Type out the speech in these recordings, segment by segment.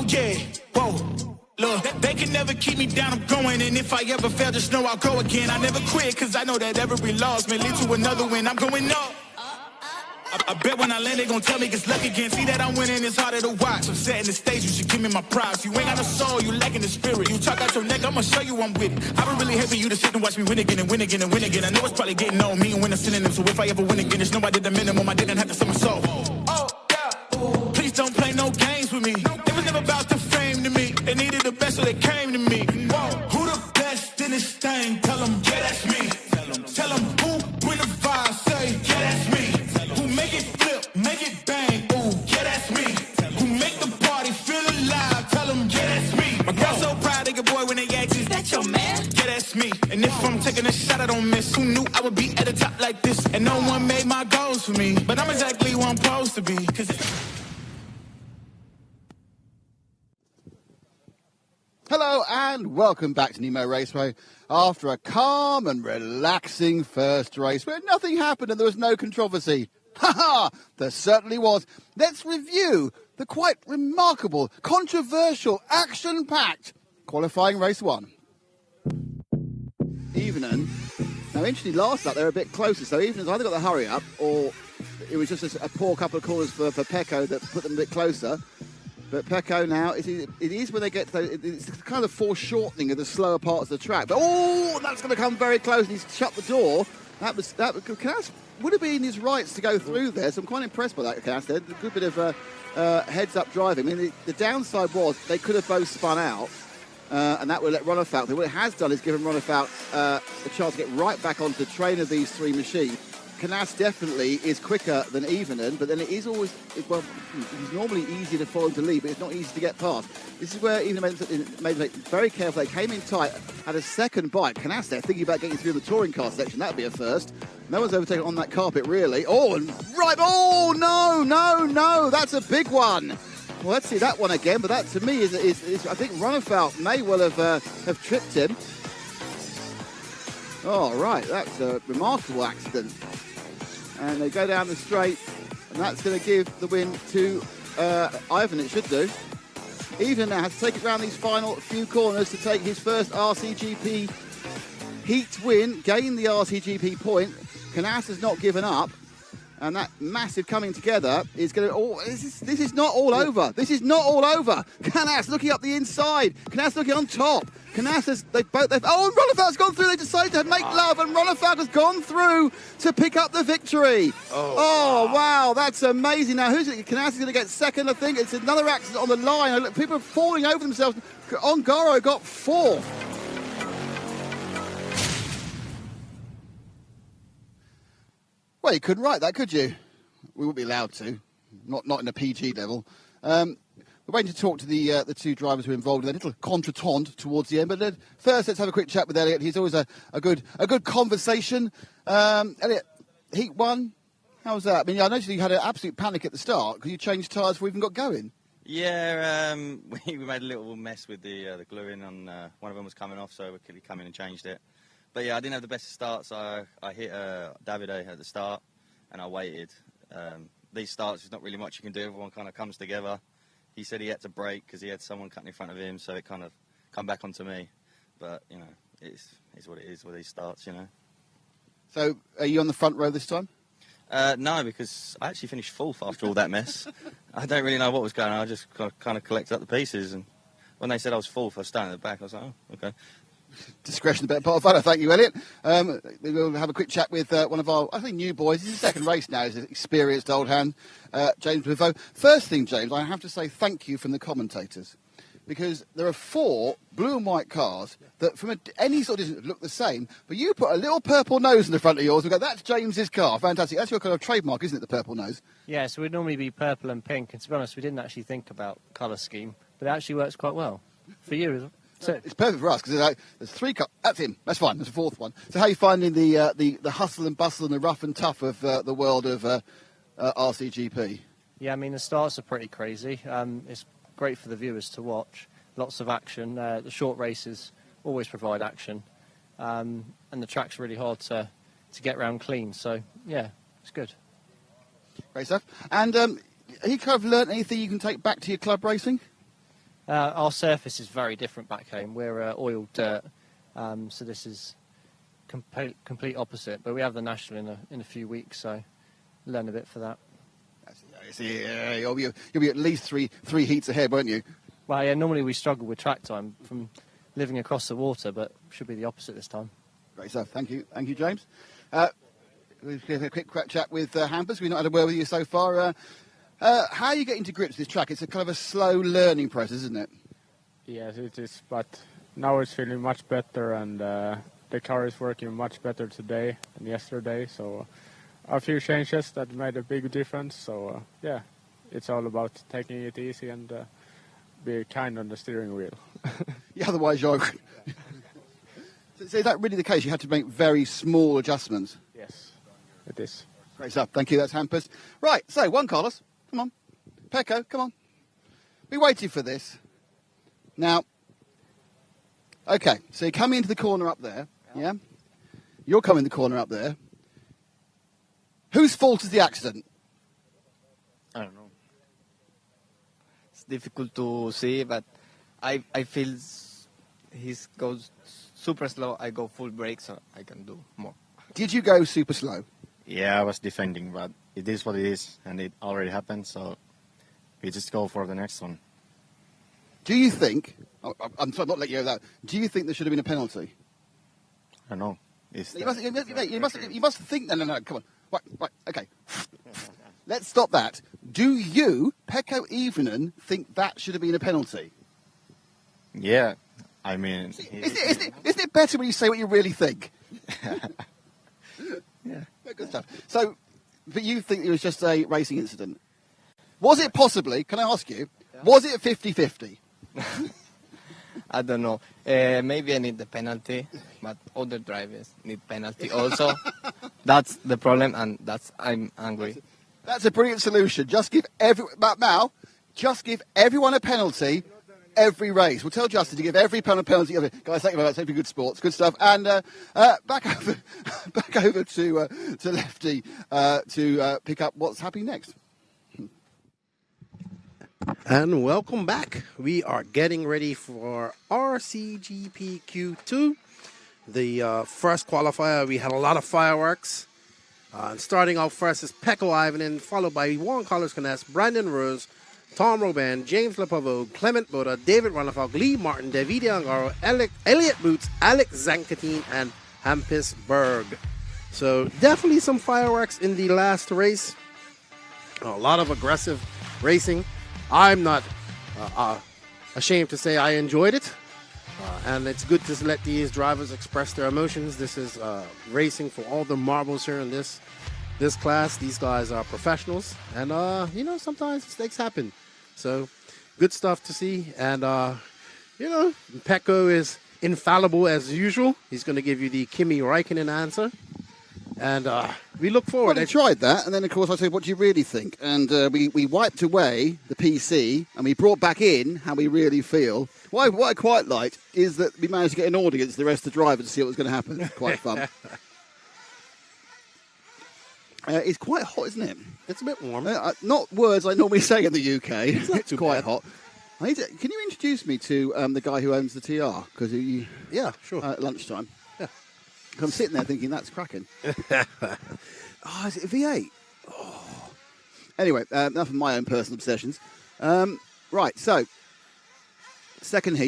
Oh yeah, whoa. Look, they can never keep me down, I'm going. And if I ever fail, just know I'll go again. I never quit, cause I know that every loss may lead to another win. I'm going up. I bet when I land, they gon' tell me it's luck again. See that I'm winning, it's harder to watch. I'm setting the stage, you should give me my props. You ain't got no soul, you lacking the spirit. You talk out your neck, I'ma show you I'm with it. I been really happy you to sit and watch me win again and win again and win again. I know it's probably getting on me and win a synonym. So if I ever win again, just know I did the minimum. I didn't have to sell my soul. Oh, yeah. Please don't play no games with me. It was never about the fame to me. They needed the best, so they came to me. Who the best in this thing? Tell them, yeah, that's me. Tell them who bring the vibe, say, yeah, that's me. Make it flip, make it bang, ooh, yeah, that's me. Who make the party feel alive, tell them, yeah, that's me. My girl so proud of your boy when they ask, is that your man? Yeah, that's me. And if I'm taking a shot, I don't miss. Who knew I would be at the top like this? And no one made my goals for me. But I'm exactly who I'm supposed to be. Hello and welcome back to Nemo Raceway. After a calm and relaxing first race where nothing happened and there was no controversy. Ha-ha! There certainly was. Let's review the quite remarkable, controversial, action-packed qualifying race 1. Evening. Now, interestingly, last lap they were a bit closer, so Evening's either got the hurry up or it was just a poor couple of corners for Pecco that put them a bit closer. But Pecco now, it is when they get to those, it's kind of foreshortening of the slower parts of the track. But, oh, that's going to come very close. He's shut the door. That would have been his rights to go through there, so I'm quite impressed by that, Cass. A good bit of heads-up driving. I mean, the downside was they could have both spun out, and that would let Ronnefalk. What it has done is given Ronnefalk a chance to get right back onto the train of these three machines. Canas definitely is quicker than Evening, but then it is always, well, he's normally easier to follow to lead, but it's not easy to get past. This is where Evening made it very careful. They came in tight, had a second bite. Canas there thinking about getting through the touring car section. That would be a first. No one's overtaken on that carpet, really. Oh, and right. Oh, no. That's a big one. Well, let's see that one again, but that to me is I think Ronnefalk may well have tripped him. Oh, right. That's a remarkable accident. And they go down the straight, and that's going to give the win to Ivan, it should do. Evening now has to take it around these final few corners to take his first RCGP heat win, gain the RCGP point. Canas has not given up, and that massive coming together is going to... Oh, this is not all over. This is not all over. Canas looking up the inside. Canas looking on top. Canas has... Oh, and Ronnefalk's gone through. They decided to make love, and Ronnefalk has gone through to pick up the victory. Oh, wow. That's amazing. Now, who's it? Canas is going to get second, I think. It's another accident on the line. People are falling over themselves. Ongaro got fourth. Well, you couldn't write that, could you? We wouldn't be allowed to. Not in a PG level. We're waiting to talk to the two drivers who are involved in a little contretemps towards the end. But first, let's have a quick chat with Elliot. He's always a good conversation. Elliot, Heat 1, how was that? I mean, I noticed you had an absolute panic at the start because you changed tyres before we even got going. Yeah, we made a little mess with the gluing on one of them was coming off, so we quickly come in and changed it. But yeah, I didn't have the best start, so I hit Davide at the start, and I waited. These starts, there's not really much you can do. Everyone kind of comes together. He said he had to brake because he had someone cutting in front of him, so it kind of come back onto me. But, you know, it's what it is with these starts, you know. So, are you on the front row this time? No, because I actually finished fourth after all that mess. I don't really know what was going on. I just kind of collected up the pieces, and when they said I was fourth, I was standing at the back. I was like, oh, okay. Discretion, a better part of valor. Thank you, Elliot. We'll have a quick chat with one of our, I think, new boys. This is the second race now. He's an experienced old hand, James Pivot. First thing, James, I have to say thank you from the commentators, because there are 4 blue and white cars that, from any sort of distance, look the same. But you put a little purple nose in the front of yours and go, that's James's car. Fantastic. That's your kind of trademark, isn't it, the purple nose? Yeah, so we'd normally be purple and pink. And to be honest, we didn't actually think about colour scheme, but it actually works quite well for you, isn't it? So it's perfect for us because there's 3 cars. That's him. That's fine. There's a 4th one. So how are you finding the hustle and bustle and the rough and tough of the world of RCGP? Yeah, I mean, the starts are pretty crazy. It's great for the viewers to watch. Lots of action. The short races always provide action. And the track's really hard to get round clean. So, yeah, it's good. Great stuff. And have you kind of learnt anything you can take back to your club racing? Our surface is very different back home. We're oiled dirt, so this is complete opposite. But we have the national in a few weeks, so learn a bit for that. You'll be at least three heats ahead, won't you? Well, yeah. Normally we struggle with track time from living across the water, but should be the opposite this time. Great stuff. Thank you, James. We'll have a quick chat with Hampus. We've not had a word with you so far. How are you getting to grips with this track? It's a kind of a slow learning process, isn't it? Yes, it is, but now it's feeling much better, and the car is working much better today than yesterday, so a few changes that made a big difference. So yeah, it's all about taking it easy and be kind on the steering wheel. Yeah, otherwise you're... So is that really the case? You had to make very small adjustments? Yes, it is. Great stuff. Thank you. That's Hampus. Right, so Juan Carlos, come on. Pecco, come on. We waited for this. Now, okay, so you're coming into the corner up there, yeah? You're coming the corner up there. Whose fault is the accident? I don't know. It's difficult to see, but I feel he goes super slow. I go full brake, so I can do more. Did you go super slow? Yeah, I was defending, but it is what it is, and it already happened, so we just go for the next one. Do you think, I'm sorry, not letting you know that, do you think there should have been a penalty? I don't know. You must think, no, come on. Right, okay. Let's stop that. Do you, Pecco Evenen, think that should have been a penalty? Yeah, I mean... Isn't it better when you say what you really think? Yeah. Good stuff. So, but you think it was just a racing incident? Was it possibly, can I ask you, was it 50-50? I don't know. Maybe I need the penalty, but other drivers need penalty also. That's the problem, and I'm angry. That's a brilliant solution. Just give everyone a penalty every race. We'll tell Justin to give every penalty. Guys, thank you very much. Thank you for good sports, good stuff. And back over to Lefty to pick up what's happening next. And welcome back. We are getting ready for RCGP Q2. The first qualifier, we had a lot of fireworks. And starting out first is Pecco Ivanen, followed by Juan Carlos Canes, Brandon Rose, Tom Robin, James Lepavo, Clement Boda, David Ronnefalk, Lee Martin, Davide Angaro, Elliot Boots, Alex Zankatine, and Hampus Berg. So definitely some fireworks in the last race. A lot of aggressive racing. I'm not ashamed to say I enjoyed it. And it's good to let these drivers express their emotions. This is racing for all the marbles here in this class. These guys are professionals. And, sometimes mistakes happen. So, good stuff to see. And, Pecco is infallible as usual. He's going to give you the Kimi Räikkönen answer. And we look forward. Well, they tried that, and then, of course, I said, what do you really think? And we wiped away the PC, and we brought back in how we really feel. What I quite liked is that we managed to get an audience, the rest of the drivers, to see what was going to happen. Quite fun. It's quite hot, isn't it? It's a bit warm. Not words I normally say in the UK. It's quite hot. Can you introduce me to the guy who owns the TR? Yeah, sure. At lunchtime. Yeah. I'm sitting there thinking, that's cracking. Is it a V8? Oh. Anyway, enough of my own personal obsessions. Right, so, second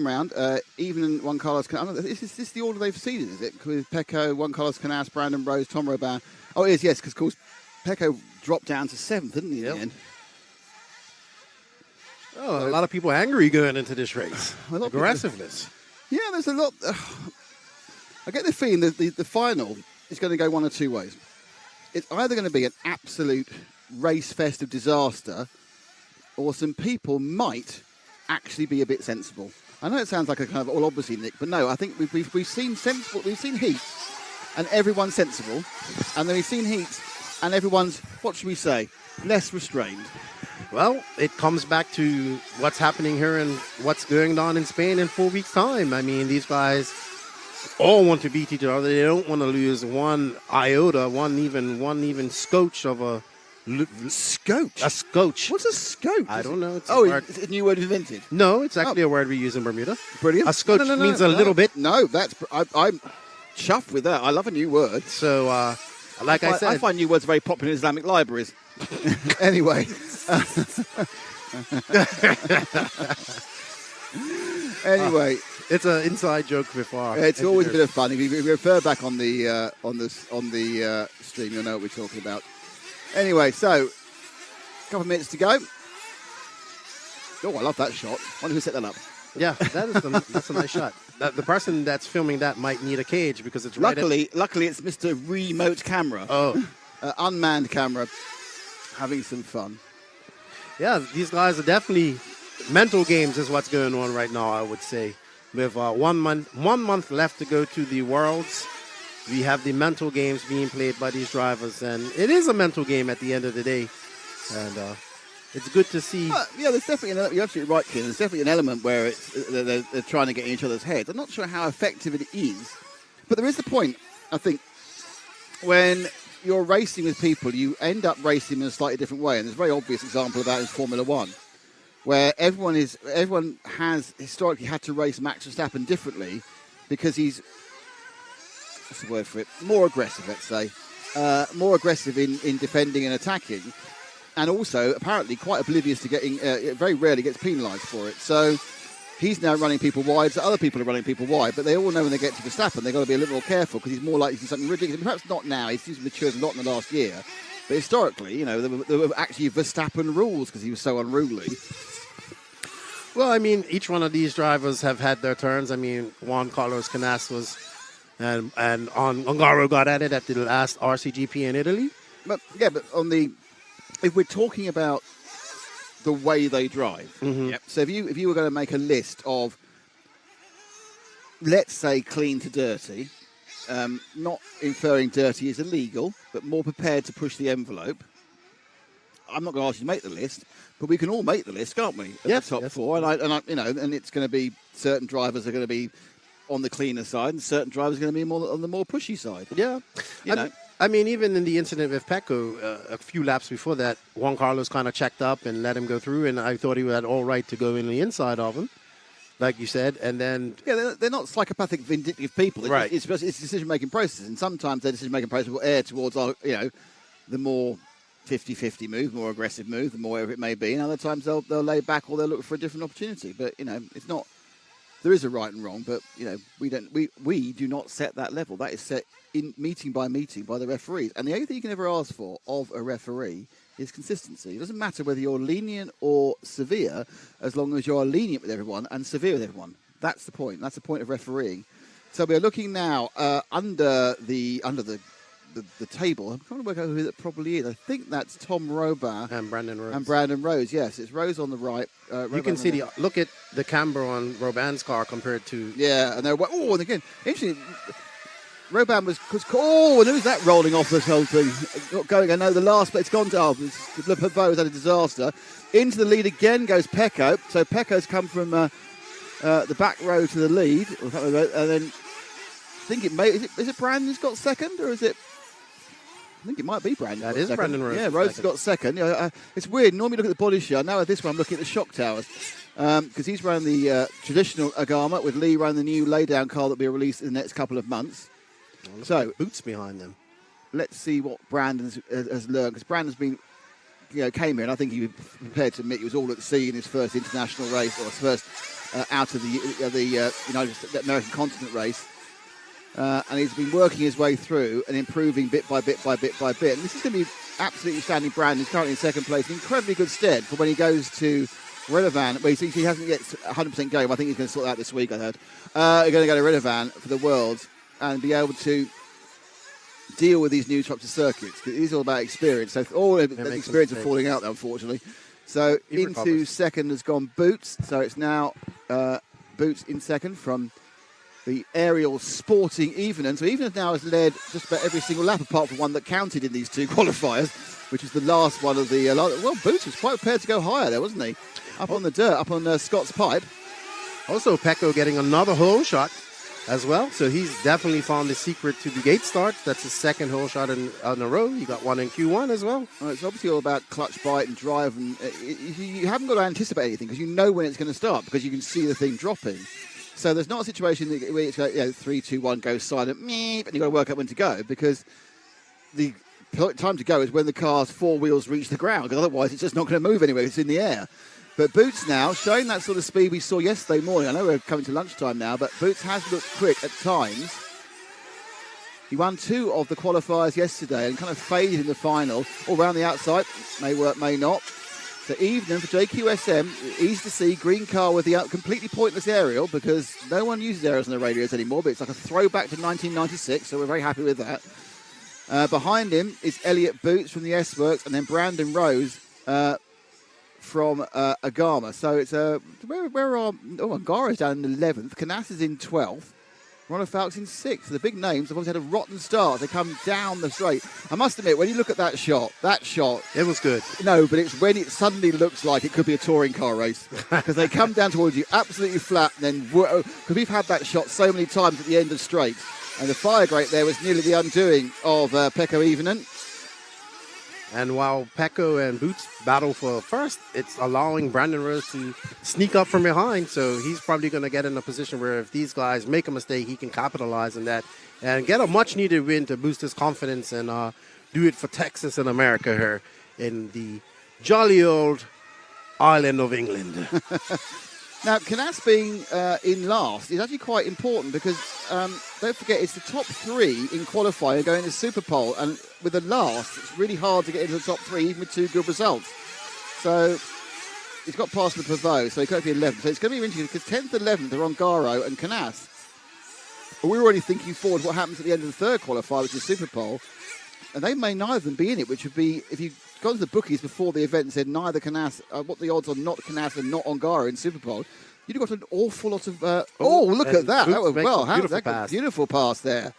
round, even Juan Carlos Canas. Is this the order they've seeded, is it? With Pecco, Juan Carlos Canas, Brandon Rose, Tom Robin. Oh, it is, yes, because, of course, Pecco dropped down to 7th, didn't he, in the end? Oh, a lot of people angry going into this race. Aggressiveness. Yeah, there's a lot. I get the feeling that the final is going to go one of two ways. It's either going to be an absolute race fest of disaster, or some people might actually be a bit sensible. I know it sounds like a kind of all obviously, Nick, but no, I think we've seen sensible. We've seen heats, and everyone's sensible, and then we've seen heats, and everyone's, what should we say, less restrained. Well, it comes back to what's happening here and what's going on in Spain in 4 weeks' time. I mean, these guys all want to beat each other. They don't want to lose one iota, one even scotch of Scotch? A scotch. What's a scotch? I don't know. It's a Oh, word. it's a new word invented. No, it's actually a word we use in Bermuda. Brilliant. A scotch means a little bit. No, I'm chuffed with that. I love a new word. So, like I said, I find new words very popular in Islamic libraries. Anyway. Anyway, it's an inside joke before. it's always a bit of fun. If you refer back on the stream, you'll know what we're talking about. Anyway, so a couple of minutes to go. Oh, I love that shot. Wonder who set that up. Yeah, that's a nice shot. The person that's filming that might need a cage because it's luckily it's Mr. Remote Camera. Oh, unmanned camera, having some fun. Yeah, these guys are definitely mental games is what's going on right now, I would say. With 1 month left to go to the Worlds, we have the mental games being played by these drivers, and it is a mental game at the end of the day. And it's good to see. Yeah, there's definitely you're absolutely right, Ken. There's definitely an element where they're trying to get in each other's heads. I'm not sure how effective it is, but there is the point, I think, when you're racing with people, you end up racing in a slightly different way. And there's a very obvious example of that in Formula One, where everyone has historically had to race Max Verstappen differently because he's, what's the word for it, more aggressive, let's say. More aggressive in defending and attacking. And also, apparently, quite oblivious to getting, very rarely gets penalised for it. So he's now running people wide, so other people are running people wide, but they all know when they get to Verstappen, they've got to be a little more careful because he's more likely to do something ridiculous. Perhaps not now, he's matured a lot in the last year. But historically, there were actually Verstappen rules because he was so unruly. Well, I mean, each one of these drivers have had their turns. I mean, Juan Carlos Canas was, and Ongaro got at it at the last RCGP in Italy. But if we're talking about the way they drive, so if you were going to make a list of, let's say, clean to dirty, not inferring dirty is illegal, but more prepared to push the envelope. I'm not going to ask you to make the list, but we can all make the list, can't we? At the top four, and it's going to be certain drivers are going to be on the cleaner side, and certain drivers are going to be more on the more pushy side. Yeah, I mean, even in the incident with Pecco, a few laps before that, Juan Carlos kind of checked up and let him go through, and I thought he had all right to go in the inside of him, like you said, and then... Yeah, they're not psychopathic, vindictive people. Right. It's decision-making process, and sometimes their decision-making process will err towards, the more 50-50 move, more aggressive move, the more whatever it may be, and other times they'll lay back or they'll look for a different opportunity. But, it's not... There is a right and wrong, but, we do not set that level. That is set in meeting by the referees. And the only thing you can ever ask for of a referee is consistency. It doesn't matter whether you're lenient or severe, as long as you're lenient with everyone and severe with everyone. That's the point. That's the point of refereeing. So we're looking now under the table. I'm trying to work out who that probably is. I think that's Tom Robin and Brandon Rose. And Brandon Rose, yes. It's Rose on the right. You can see look at the camber on Robin's car compared to... Yeah, and and again, interesting. Robin and who's that rolling off this whole thing? Not going, I know the last, but it's gone to Le Pavot had a disaster. Into the lead again goes Pecco. So Pecco's come from the back row to the lead. And then I think it may, is it Brandon who's got second, or is it? I think it might be Brandon. That is second. Brandon Rose. Yeah, Rose has got second. It's weird. Normally look at the body shot. Now at this one, I'm looking at the shock towers. Because he's running the traditional Agama, with Lee running the new laydown car that will be released in the next couple of months. So boots behind them. Let's see what Brandon has learned, because Brandon's been, came here, and I think he was prepared to admit he was all at sea in his first international race, or his first out of the American continent race, and he's been working his way through and improving bit by bit by bit by bit. And this is going to be absolutely outstanding. Brandon is currently in second place, in incredibly good stead for when he goes to Redovan, where he hasn't yet 100% going. I think he's going to sort that out this week, I heard. He's going to go to Redovan for the Worlds and be able to deal with these new types of circuits. It is all about experience. So all the experience of falling out, unfortunately. So into second has gone Boots. So it's now Boots in second from the Ariel Sporting Evening. So Evening now has led just about every single lap, apart from one that counted in these two qualifiers, which is the last one of the... well, Boots was quite prepared to go higher there, wasn't he? Up on the dirt, up on Scott's pipe. Also, Pecco getting another hole shot. as well. So he's definitely found the secret to the gate start. That's his second hole shot in a row. He got one in Q1 as well. Well, it's obviously all about clutch, bite, and drive. And you haven't got to anticipate anything because you know when it's going to start because you can see the thing dropping. So there's not a situation where it's like, 3, 2, 1, go silent, meep, and you've got to work out when to go because the time to go is when the car's 4 wheels reach the ground because otherwise it's just not going to move anywhere. It's in the air. But Boots now showing that sort of speed we saw yesterday morning. I know we're coming to lunchtime now, but Boots has looked quick at times. He won 2 of the qualifiers yesterday and kind of faded in the final. All around the outside, may work, may not. So evening for JQSM, easy to see, green car with the completely pointless aerial because no one uses aerials on the radios anymore, but it's like a throwback to 1996, so we're very happy with that. Behind him is Elliot Boots from the S-Works and then Brandon Rose from Agama. So it's where are Angara's down in 11th, Canas is in 12th, Ronald Falk's in 6th. So the big names have obviously had a rotten start. They come down the straight. I must admit, when you look at that shot, it was good. No, but it's when it suddenly looks like it could be a touring car race because they come down towards you absolutely flat and then because we've had that shot so many times at the end of straight. And the fire grate there was nearly the undoing of Pekko Ivonen. And while Pekko and Boots battle for first, it's allowing Brandon Rose to sneak up from behind. So he's probably going to get in a position where if these guys make a mistake, he can capitalize on that and get a much-needed win to boost his confidence and do it for Texas and America here in the jolly old island of England. Now, Canas being in last is actually quite important because, don't forget, it's the top 3 in qualifying going to Super Pole. And with the last, it's really hard to get into the top 3, even with 2 good results. So, he's got past the Pavot, so he could be 11th. So, it's going to be interesting because 10th and 11th are on Garo and Canas. But we're already thinking forward what happens at the end of the third qualifier, which is Super Pole. And they may neither of them be in it, which would be, if you gone to the bookies before the event and said neither Canas, what the odds on not Canas and not Ongaro in Super Bowl, you'd have got an awful lot of. Look at that! That was beautiful pass there.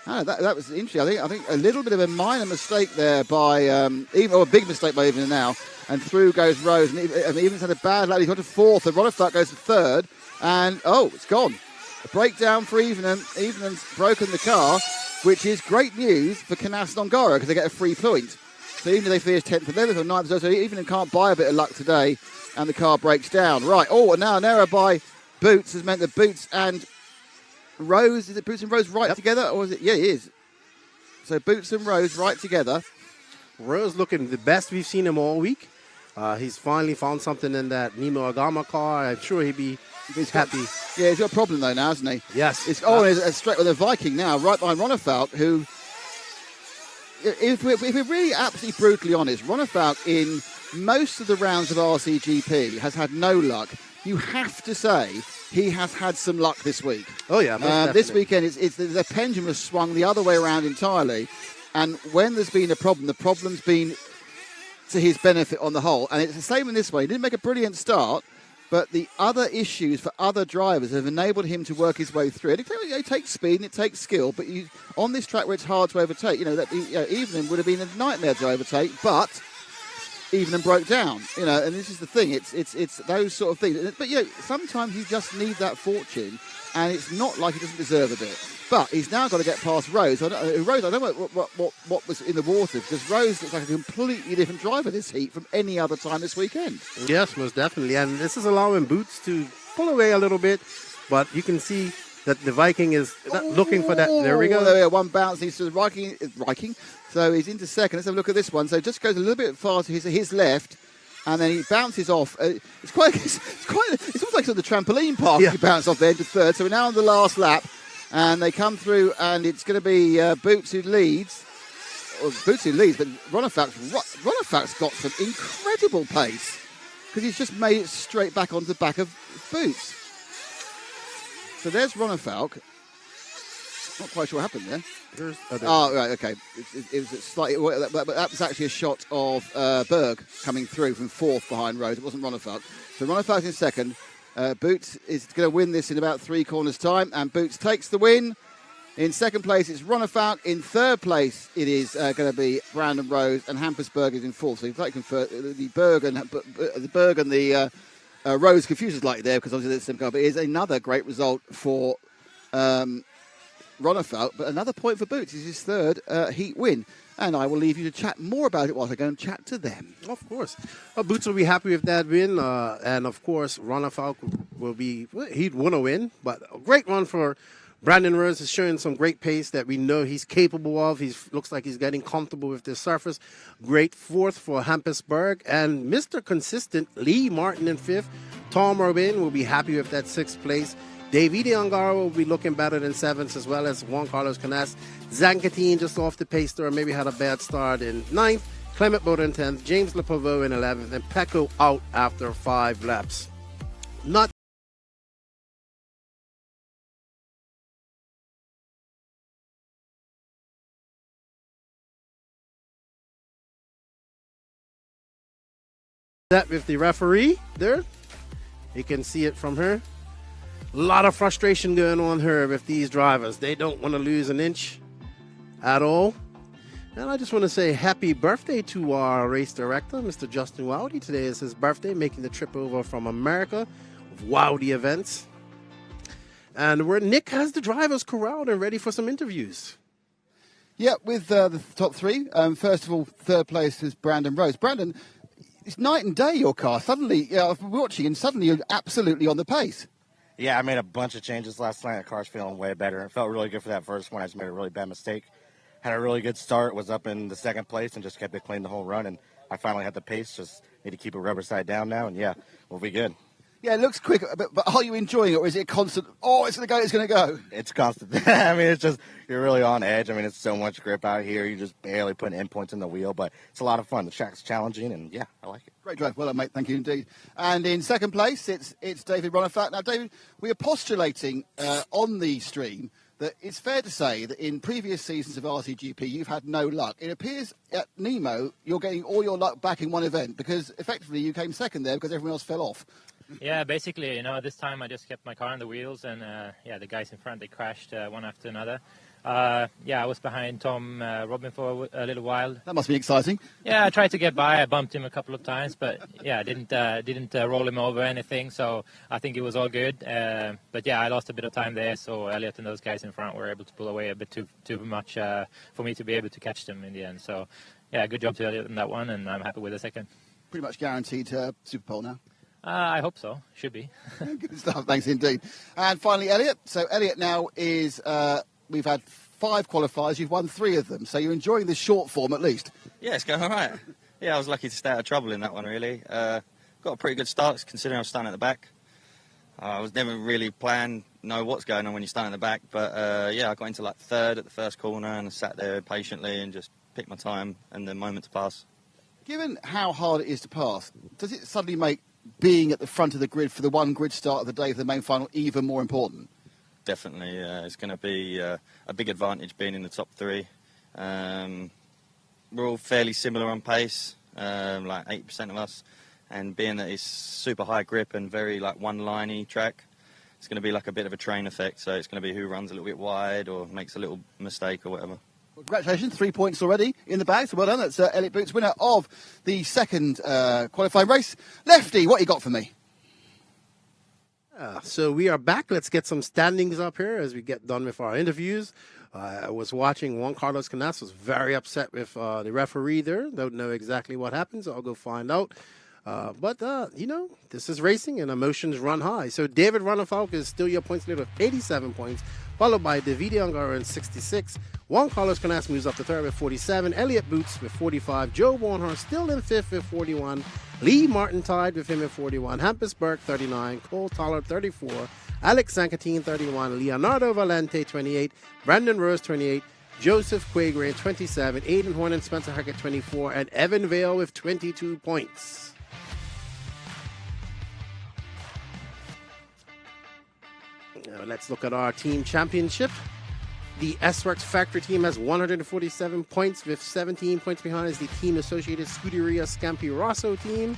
That was interesting. I think a little bit of a minor mistake there by a big mistake by Even now, and through goes Rose, and Even's had a bad lap. He's got to 4th, and Roneflak goes to 3rd, and it's gone. A breakdown for Even. Even's broken the car, which is great news for Canas and Ongaro because they get a free point. So even if they finish 10th, 11th or 9th, so even can't buy a bit of luck today, and the car breaks down. Right, and now an error by Boots has meant that Boots and Rose, is it Boots and Rose together? Or is it? Yeah, it is. So Boots and Rose right together. Rose looking the best we've seen him all week. He's finally found something in that Nemo Agama car. I'm sure he's happy. He's got a problem though now, hasn't he? Yes. It's straight with a Viking now, right behind Ronefalk, who... If we're really absolutely brutally honest, Ronefalk in most of the rounds of RCGP has had no luck. You have to say he has had some luck this week. Oh, yeah. This weekend, the pendulum has swung the other way around entirely. And when there's been a problem, the problem's been to his benefit on the whole. And it's the same in this way. He didn't make a brilliant start, but the other issues for other drivers have enabled him to work his way through. It takes speed and it takes skill, but on this track where it's hard to overtake, Evening would have been a nightmare to overtake, but Evening broke down, and this is the thing. It's those sort of things. But sometimes you just need that fortune, and it's not like he doesn't deserve a bit. But he's now got to get past Rose. I don't know what was in the water, because Rose looks like a completely different driver this heat from any other time this weekend. Yes, most definitely. And this is allowing Boots to pull away a little bit, but you can see that the Viking is looking for that. There we go. There, one bounce. He's to the Viking. So he's into second. Let's have a look at this one. So it just goes a little bit far to his left, and then he bounces off. It's almost like sort of the trampoline park. He bounced off there into third. So we're now on the last lap. And they come through, and it's going to be Boots who leads. But Ronefalk's got some incredible pace because he's just made it straight back onto the back of Boots. So there's Ronefalk. Not quite sure what happened there. Right, okay. It was slightly. That was actually a shot of Berg coming through from 4th behind Rose. It wasn't Ronefalk. So Ronefalk's in second. Boots is going to win this in about 3 corners' time, and Boots takes the win. In second place, it's Ronefalk. In third place, it is going to be Brandon Rose, and Hampersberg is in 4th. So you've got to convert the Berg and the Rose confuses slightly there because obviously there's some car, but it is another great result for Ronefalk, but another point for Boots. Is his third heat win. And I will leave you to chat more about it while I go and chat to them. Of course. Boots will be happy with that win. And, of course, Ronefalk will be, he'd want to win. But a great run for Brandon Rose. Is showing some great pace that we know he's capable of. He looks like he's getting comfortable with this surface. Great fourth for Hampusberg. And Mr. Consistent, Lee Martin in fifth. Tom Robin will be happy with that sixth place. Davide Angara will be looking better than seventh, as well as Juan Carlos Canas. Zancatine just off the pace there, maybe had a bad start in ninth. Clement Bode in 10th. James Lepoveau in 11th. And Pecco out after 5 laps. Not that with the referee there. You can see it from her. A lot of frustration going on here with these drivers. They don't want to lose an inch at all. And I just want to say happy birthday to our race director, Mr. Justin Wowdy. Today is his birthday, making the trip over from America with Wowdy Events. And where Nick has the drivers corralled and ready for some interviews. Yeah, with the top three. First of all, third place is Brandon Rose. Brandon, it's night and day, your car. Suddenly, I've been watching, and suddenly you're absolutely on the pace. Yeah, I made a bunch of changes last night. The car's feeling way better. It felt really good for that first one. I just made a really bad mistake. Had a really good start, was up in the second place, and just kept it clean the whole run. And I finally had the pace. Just need to keep it rubber side down now, and yeah, we'll be good. Yeah, it looks quick, but are you enjoying it, or is it constant? Oh, it's going to go. It's constant. I mean, it's just, you're really on edge. I mean, it's so much grip out here. You're just barely putting endpoints in the wheel, but it's a lot of fun. The track's challenging, and yeah, I like it. Great drive. Well done, mate. Thank you indeed. And in second place, it's David Ronefalk. Now, David, we are postulating on the stream that it's fair to say that in previous seasons of RCGP, you've had no luck. It appears at Nemo, you're getting all your luck back in one event, because effectively you came second there because everyone else fell off. Yeah, basically, this time I just kept my car on the wheels, and the guys in front, they crashed one after another. I was behind Tom Robin for a little while. That must be exciting. Yeah, I tried to get by. I bumped him a couple of times, but I didn't roll him over or anything, so I think it was all good. But I lost a bit of time there, so Elliot and those guys in front were able to pull away a bit too much for me to be able to catch them in the end. So, good job to Elliot in that one, and I'm happy with the second. Pretty much guaranteed Super Pole now. I hope so. Should be. Good stuff. Thanks indeed. And finally, Elliot. So Elliot now is, we've had 5 qualifiers. You've won 3 of them. So you're enjoying the short form at least. Yeah, it's going all right. Yeah, I was lucky to stay out of trouble in that one, really. Got a pretty good start, considering I was starting at the back. I was never really know what's going on when you're starting at the back. But, I got into like third at the first corner and I sat there patiently and just picked my time and the moment to pass. Given how hard it is to pass, does it suddenly make being at the front of the grid for the one grid start of the day for the main final even more important? Definitely. It's going to be a big advantage being in the top 3. We're all fairly similar on pace, like 80% of us, and being that it's super high grip and very like one-liney track, it's going to be like a bit of a train effect, so it's going to be who runs a little bit wide or makes a little mistake or whatever. Well, congratulations, 3 points already in the bag, so well done. That's Elliot Boots, winner of the second qualifying race. Lefty, what you got for me? So we are back. Let's get some standings up here as we get done with our interviews. I was watching Juan Carlos Canas was very upset with the referee there. Don't know exactly what happened, so I'll go find out. But this is racing and emotions run high. So David Ronefalk is still your points leader with 87 points, followed by Davide Angara in 66. Juan Carlos Canas moves up to third with 47. Elliot Boots with 45. Joe Bornhorst still in fifth with 41. Lee Martin tied with him at 41. Hampusberg 39. Cole Tollard 34. Alex Zancatine 31. Leonardo Valente 28. Brandon Rose 28. Joseph Quagrane 27. Aiden Horn and Spencer Hackett 24. And Evan Vale with 22 points. Now let's look at our team championship. The S-Works factory team has 147 points, with 17 points behind is the Team Associated Scuderia Scampi Rosso team,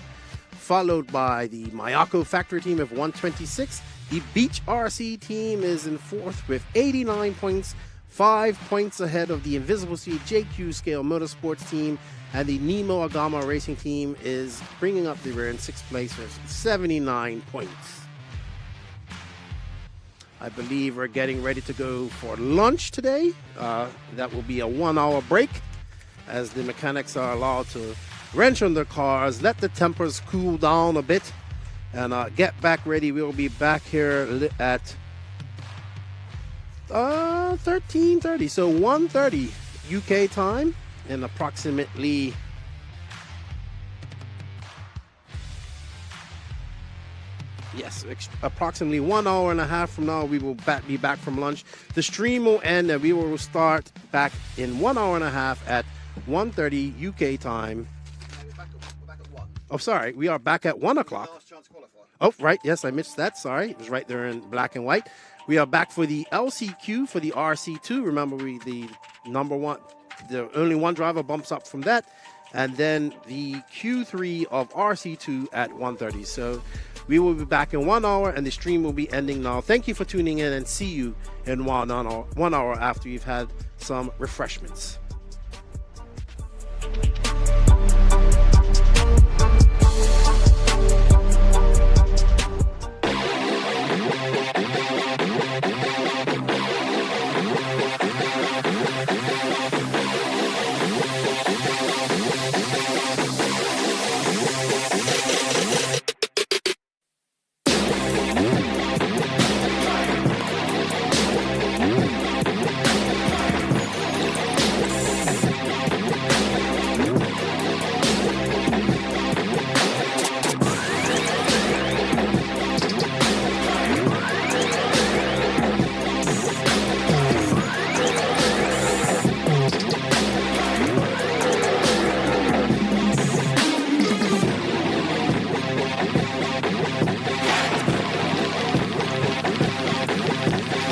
followed by the Mayako factory team of 126. The Beach RC team is in fourth with 89 points, 5 points ahead of the Invisible Sea JQ Scale Motorsports team, and the Nemo Agama Racing team is bringing up the rear in sixth place with 79 points. I believe we're getting ready to go for lunch today. That will be a 1 hour break as the mechanics are allowed to wrench on their cars, let the tempers cool down a bit, and get back ready. We'll be back here at 13:30, so 1:30 UK time, in approximately approximately 1 hour and a half from now. We will be back from lunch. The stream will end and we will start back in 1 hour and a half at 1:30 UK time. Oh, sorry, we are back at 1 o'clock. Oh, right, yes, I missed that. Sorry, it was right there in black and white. We are back for the LCQ for the RC2. Remember, the only one driver bumps up from that, and then the Q3 of RC2 at 1:30. So we will be back in 1 hour, and the stream will be ending now. Thank you for tuning in, and see you in 1 hour after you've had some refreshments.